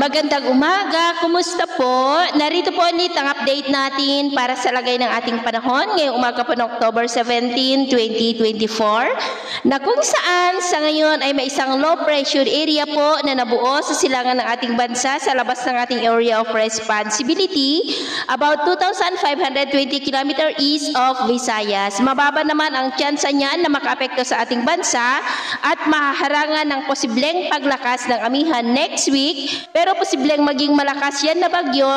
Magandang umaga, kumusta po? Narito po ulit ang update natin para sa lagay ng ating panahon ngayong umaga po ng October 17, 2024 na kung saan sa ngayon ay may isang low pressure area po na nabuo sa silangan ng ating bansa sa labas ng ating area of responsibility about 2,520 km east of Visayas. Mababa naman ang tsansa niyan na makaapekto sa ating bansa at mahaharangan ng posibleng paglakas ng amihan next week. Pero posibleng maging malakas yan na bagyo,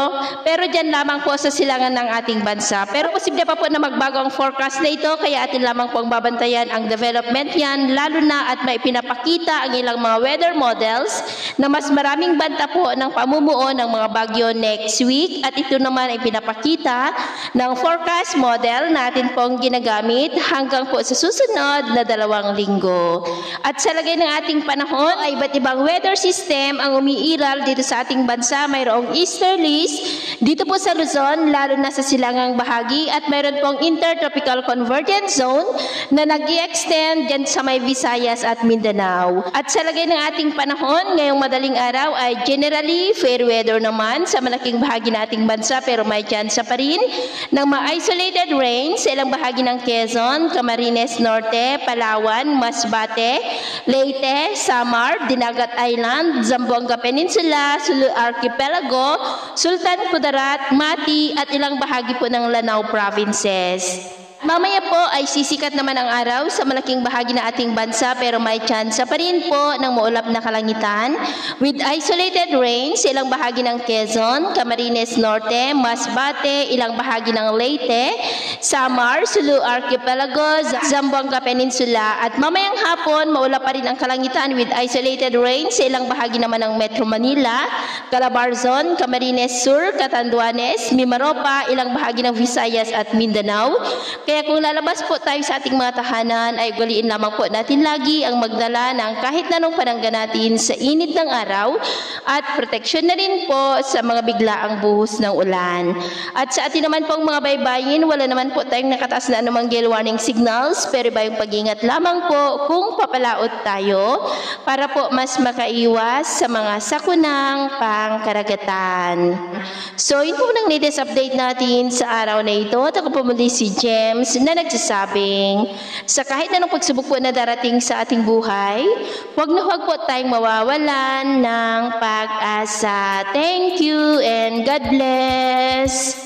pero dyan lamang po sa silangan ng ating bansa. Pero posible pa po na magbago ang forecast na ito, kaya atin lamang po ang babantayan ang development yan, lalo na at may pinapakita ang ilang mga weather models na mas maraming banta po ng pamumuo ng mga bagyo next week. At ito naman ay pinapakita ng forecast model natin pong ginagamit hanggang po sa susunod na 2 linggo. At sa lagay ng ating panahon ay iba't ibang weather system ang umiiral dito sa ating bansa. Mayroong easterlies dito po sa Luzon, lalo na sa silangang bahagi, at mayroon pong intertropical convergence zone na nag-i-extend dyan sa may Visayas at Mindanao. At sa lagay ng ating panahon ngayong madaling araw ay generally fair weather naman sa malaking bahagi ng ating bansa, pero may chance pa rin ng mga isolated rain sa ilang bahagi ng Quezon, Camarines Norte, Palawan, Masbate, Leyte, Samar, Dinagat Island, Zamboanga Peninsula, Sulu Archipelago, Sultan Kudarat, Mati at ilang bahagi po ng Lanao provinces. Mamaya po ay sisikat naman ang araw sa malaking bahagi ng ating bansa, pero may chance pa rin po ng maulap na kalangitan with isolated rain sa ilang bahagi ng Quezon, Camarines Norte, Masbate, ilang bahagi ng Leyte, Samar, Sulu Archipelago, Zamboanga Peninsula. At mamayang hapon, maulap pa rin ang kalangitan with isolated rain sa ilang bahagi naman ng Metro Manila, Calabarzon, Camarines Sur, Catanduanes, Mimaropa, ilang bahagi ng Visayas at Mindanao. Kaya kung lalabas po tayo sa ating mga tahanan, ay ugaliin lamang po natin lagi ang magdala ng kahit anong panangga natin sa init ng araw at proteksyon na rin po sa mga biglaang buhos ng ulan. At sa atin naman pong mga baybayin, wala naman po tayong nakataas na anumang gale warning signals, pero iba yung pag-ingat lamang po kung papalaot tayo para po mas makaiwas sa mga sakunang pangkaragatan. So, yun po ng latest update natin sa araw na ito. At ako po muli si Jem na nagsasabing sa kahit anong pagsubok po na darating sa ating buhay, huwag na huwag po tayong mawawalan ng pag-asa. Thank you and God bless!